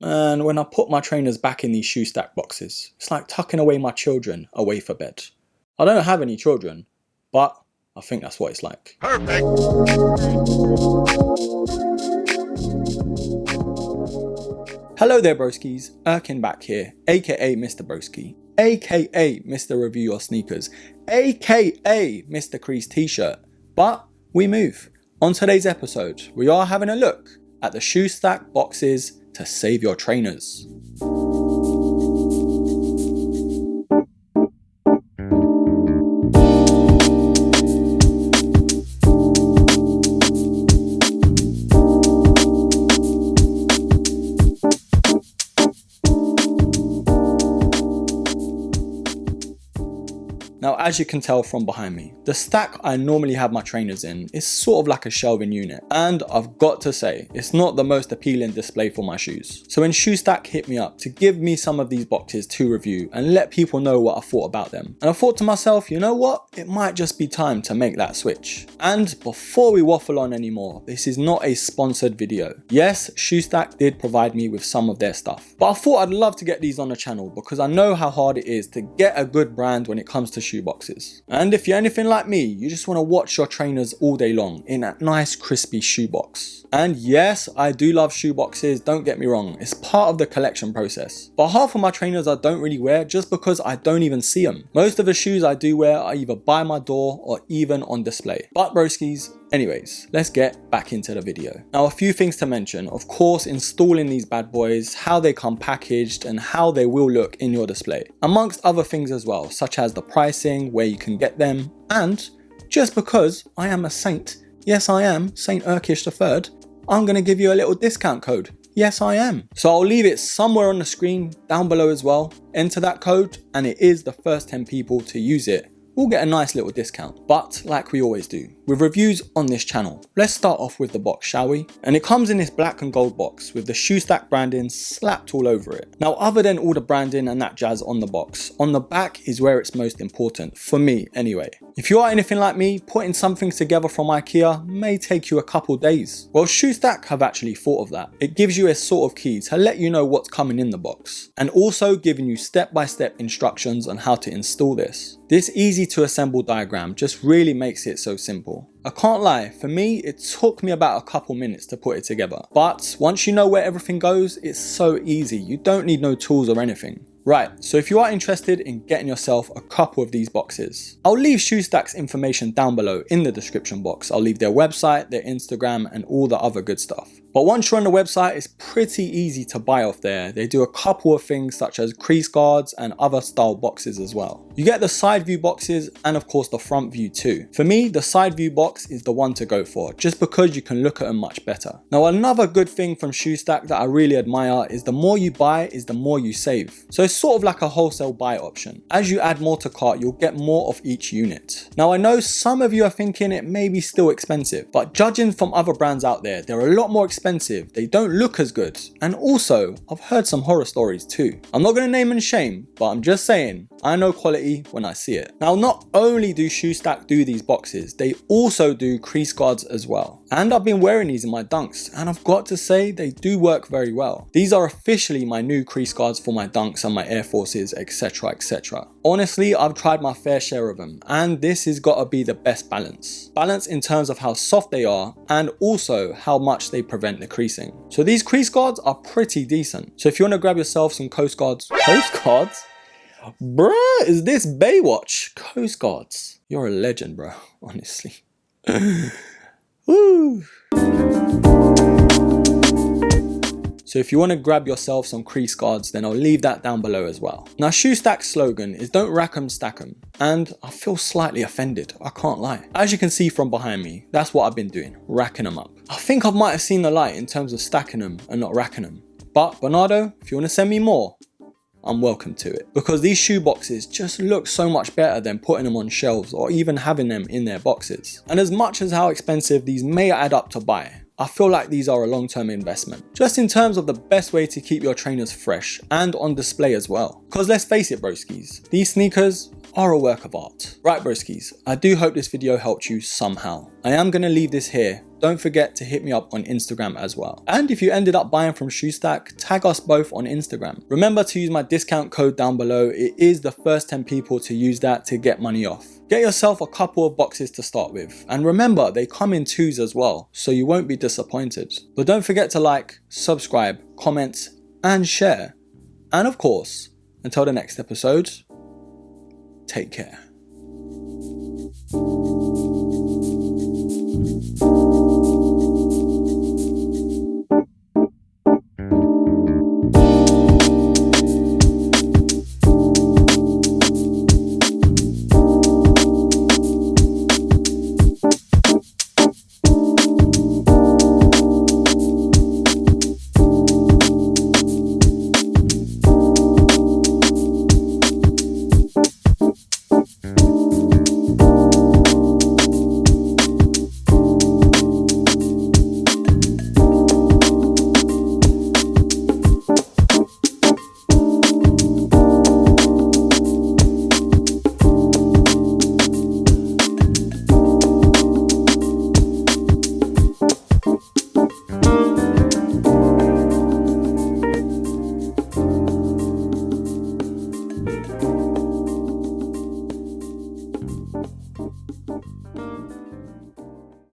And when I put my trainers back in these shoe stack boxes, it's like tucking away my children away for bed. I don't have any children, but I think that's what it's like. Perfect. Hello there broskies, Erkin back here, aka Mr. Broski, aka Mr. Review Your Sneakers, aka Mr. Crease T-shirt. But we move. On today's episode, we are having a look at the shoe stack boxes to save your trainers. Now, as you can tell from behind me, the stack I normally have my trainers in is sort of like a shelving unit, and I've got to say, it's not the most appealing display for my shoes. So when ShoeStack hit me up to give me some of these boxes to review and let people know what I thought about them, and I thought to myself, you know what, it might just be time to make that switch. And before we waffle on anymore, this is not a sponsored video. Yes, ShoeStack did provide me with some of their stuff, but I thought I'd love to get these on the channel because I know how hard it is to get a good brand when it comes to shoe boxes. And if you're anything like me, you just want to watch your trainers all day long in that nice crispy shoe box. And yes, I do love shoe boxes, don't get me wrong, it's part of the collection process. But half of my trainers I don't really wear just because I don't even see them. Most of the shoes I do wear are either by my door or even on display. But broskies, anyways, let's get back into the video. Now, a few things to mention. Of course, installing these bad boys, how they come packaged and how they will look in your display. Amongst other things as well, such as the pricing, where you can get them, and just because I am a saint, yes I am, Saint Urkish III, I'm going to give you a little discount code. Yes, I am. So I'll leave it somewhere on the screen down below as well. Enter that code and it is the first 10 people to use it we'll get a nice little discount. But like we always do, with reviews on this channel, let's start off with the box, shall we? And it comes in this black and gold box with the ShoeStack branding slapped all over it. Now, other than all the branding and that jazz on the box, on the back is where it's most important, for me anyway. If you are anything like me, putting something together from IKEA may take you a couple days. Well, ShoeStack have actually thought of that. It gives you a sort of key to let you know what's coming in the box, and also giving you step-by-step instructions on how to install this. This easy to assemble diagram just really makes it so simple. I can't lie, for me it took me about a couple minutes to put it together. But once you know where everything goes, it's so easy, you don't need no tools or anything. Right, so if you are interested in getting yourself a couple of these boxes, I'll leave ShoeStack's information down below in the description box. I'll leave their website, their Instagram and all the other good stuff. But once you're on the website, it's pretty easy to buy off there. They do a couple of things such as crease guards and other style boxes as well. You get the side view boxes and of course the front view too. For me, the side view box is the one to go for, just because you can look at them much better. Now, another good thing from ShoeStack that I really admire is the more you buy is the more you save. So it's sort of like a wholesale buy option. As you add more to cart, you'll get more of each unit. Now, I know some of you are thinking it may be still expensive, but judging from other brands out there, they're a lot more expensive, they don't look as good, and also I've heard some horror stories too. I'm not going to name and shame, but I'm just saying I know quality when I see it. Now, not only do ShoeStack do these boxes, they also do crease guards as well. And I've been wearing these in my dunks and I've got to say they do work very well. These are officially my new crease guards for my dunks and my Air Forces, etc, etc. Honestly, I've tried my fair share of them and this has got to be the best balance. Balance in terms of how soft they are and also how much they prevent the creasing. So these crease guards are pretty decent. So if you want to grab yourself some Coast Guards, Bruh, is this Baywatch? Coast Guards. You're a legend, bro, honestly. Woo. So if you want to grab yourself some crease guards, then I'll leave that down below as well. Now, ShoeStack's slogan is don't rack 'em, stack 'em. And I feel slightly offended, I can't lie. As you can see from behind me, that's what I've been doing, racking them up. I think I might have seen the light in terms of stacking them and not racking them. But Bernardo, if you want to send me more, I'm welcome to it, because these shoe boxes just look so much better than putting them on shelves or even having them in their boxes. And as much as how expensive these may add up to buy, I feel like these are a long-term investment, just in terms of the best way to keep your trainers fresh and on display as well. Because let's face it, broskies, these sneakers are a work of art. Right, broskies, I do hope this video helped you somehow. I am going to leave this here don't forget to hit me up on Instagram as well. And if you ended up buying from ShoeStack, tag us both on Instagram. Remember to use my discount code down below. It is the first 10 people to use that to get money off. Get yourself a couple of boxes to start with. And remember, they come in 2s as well, so you won't be disappointed. But don't forget to like, subscribe, comment, and share. And of course, until the next episode, take care.